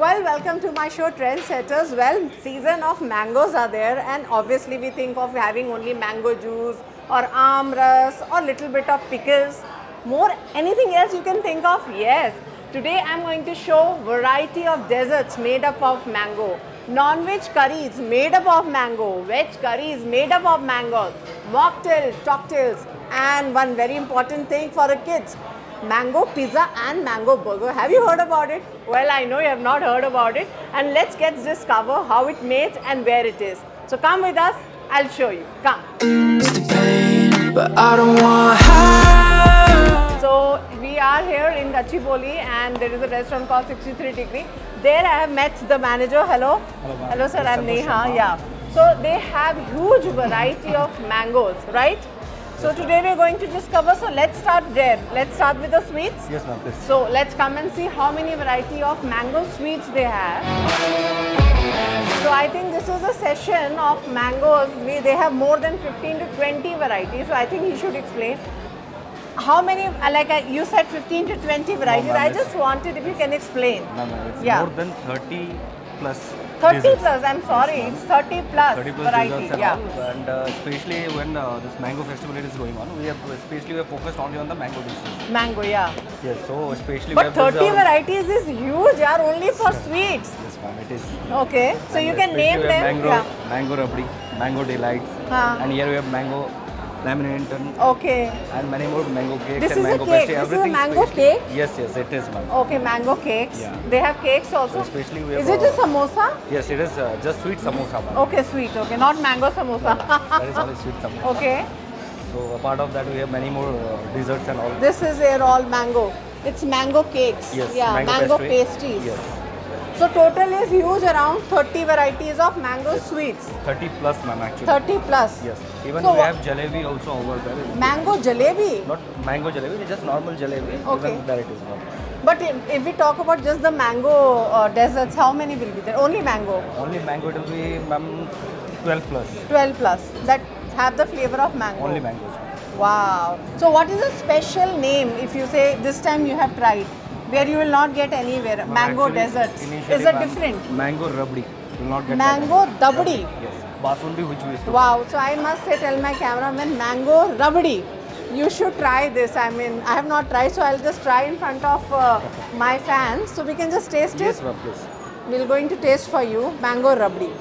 Well, welcome to my show Trendsetters. Well, season of mangoes are there, and obviously we think of having only mango juice or amras or little bit of pickles. More anything else you can think of? Yes. Today I am going to show variety of desserts made up of mango. Non-veg curries made up of mango, veg curries made up of mango, mocktails, cocktails, and one very important thing for the kids, mango pizza and mango burger. Have you heard about it? Well, I know you have not heard about it, and let's get discover how it made and where it is. So come with us, I'll show you. Come. So we are here in Gachibowli and there is a restaurant called 63 Degree. There I have met the manager. Hello. Hello sir, I'm Neha. Yeah. So they have huge variety of mangoes, right? So today we are going to discover. So let's start there. Let's start with the sweets. Yes ma'am, please. So let's come and see how many variety of mango sweets they have. So I think this is a session of mangoes. They have more than 15 to 20 varieties. So I think he should explain. How many, you said 15 to 20 varieties. No, I just wanted if you can explain. No, it's yeah. more than 30 plus. 30 desserts. plus, I'm sorry, Yes, it's 30 plus, 30 plus variety. desserts and Yeah. all. And especially when this mango festival is going on, we are focused only on the mango dishes. Mango, yeah. Yes, so especially But we have 30 varieties is huge, yeah, only for Yes, sweets. Yes ma'am, it is. Okay, so And you can name especially we have them. Mango, Yeah. mango rabdi, mango delights, and here we have mango laminate Okay. and many more mango cakes This and is a mango cake. pastry. This is a Everything mango specially. cake? Yes, yes, it is ma'am. Okay, mango cakes. Yeah. They have cakes also. So especially we have, Is it a samosa? Yes, it is just sweet samosa ma'am. Okay, sweet. Okay, not mango samosa. That is only sweet samosa. Okay. So apart of that, we have many more desserts and all. This is here all mango. It's mango cakes. Yes, Yeah, mango pastry. pastries. Yes, So total is huge, around 30 varieties of mango sweets. 30 plus ma'am actually. 30 plus. Yes, even So we have jalebi also over there. Mango jalebi. Not mango jalebi, it's just normal jalebi. Okay. Even there it is not. But if we talk about just the mango desserts, how many will be there? Only mango. Only mango it will be ma'am 12 plus. 12 plus that have the flavor of mango. Only mangoes. Wow. So what is a special name if you say this time you have tried where you will not get anywhere? Ma'am, mango actually, desserts. initially, Is it ma'am, different? Mango rabdi. You will not get Mango that. dabdi. Yes. Basundi which we used to. Wow. So I must say, tell my cameraman, mango rabdi. You should try this. I mean, I have not tried, so I'll just try in front of my fans. So we can just taste Yes it. ma'am, please. We're going to taste for you mango rabdi.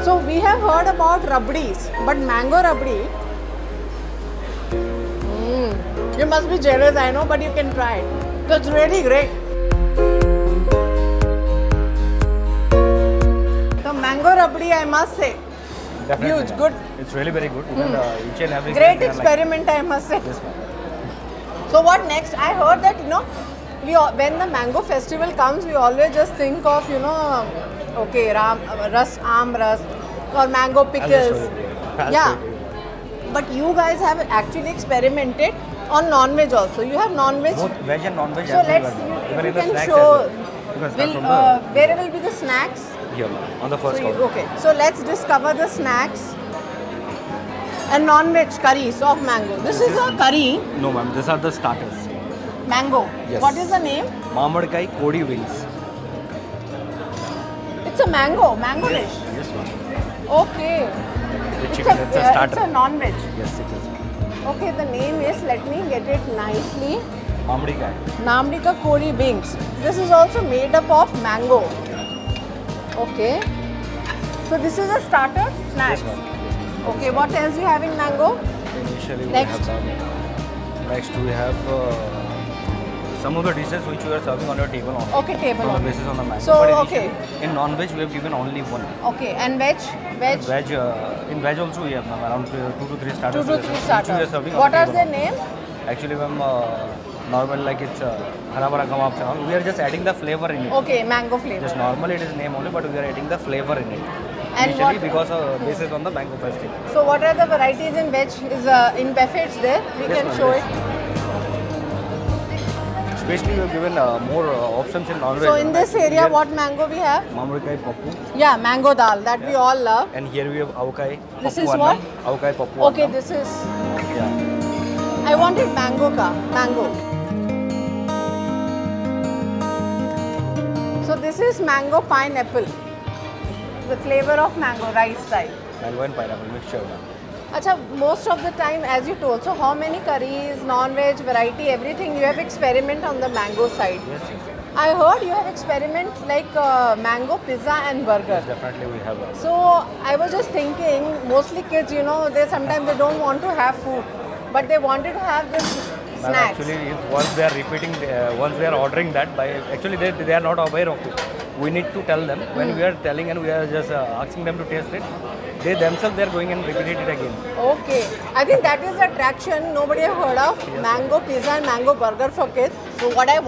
So we have heard about rabdis, but mango rabdi. You must be jealous, I know, but you can try it. That's really great. The mango rabdi, I must say, Definitely, huge, ma'am. good. It's really very good. Even each and every Great they are like- experiment, I must say. Yes ma'am. So what next? I heard that, when the mango festival comes, we always just think of, okay, am ras, or mango I'll pickles. just show you. I'll Yeah. show you. But you guys have actually experimented on non-veg also. You have non-veg. Both veg and non-veg. So let's, everywhere. if Even you in the can snacks show, as well. You can start from where will be the snacks? here ma'am, on the first So you, counter. okay, so let's discover the snacks and non-veg curries of mango. This is a curry, No ma'am, these are the starters. mango. Yes. What is the name? Mamadkai Kodi wings. It's a mango dish. Yes ma'am. Okay. The chicken, it's a starter. It's a non-veg. Yes, it is. Okay, the name is, let me get it nicely, Mamadkai. Namdika Kori Wings. This is also made up of mango. Okay. So this is a starter snack. Yes ma'am. Okay, what else you have in mango? Initially we Next. have next we have some of the dishes which we are serving on your table only. Okay, table On the only. basis on the mango. So, But okay. initially, in non-veg we have given only one. Okay, and veg? Veg? Veg, in veg also we have ma'am, around 2 to 3 starters. 2 to 3 which we are starters. serving on What the are table their only. name? Actually ma'am, normal like it's hara bhara kebabs and all. We are just adding the flavor in it. Okay, mango flavor. Just normally it is name only, but we are adding the flavor in it. And Initially what- because basis on the mango festival. So what are the varieties in veg? Is in buffets there? We Yes, can ma'am, show yes. it. Especially we have given more options in non-veg. So in this area, Here, what mango we have? Mamurikai Pappu. Yeah, mango dal that we all love. And here we have Avakai This Pappu is Annam. what? Avakai Pappu Okay, Annam. this is. Yeah. I wanted mango ka mango. So this is mango pineapple. The flavor of mango rice type. Mango and pineapple mixture. Acha, most of the time, as you told, so how many curries, non-veg, variety, everything, you have experiment on the mango side. Yes, yes. I heard you have experiment like mango pizza and burger. Yes, definitely we have that. So I was just thinking, mostly kids, you know, they sometimes they don't want to have food, but they wanted to have this Ma'am, snacks. actually, if once they are repeating, once they are ordering that, by actually they are not aware of it. We need to tell them. When we are telling and we are just asking them to taste it, they themselves they are going and repeat it again. Okay, I think that is the attraction nobody have heard of. Mango pizza and mango burger for kids. So what I want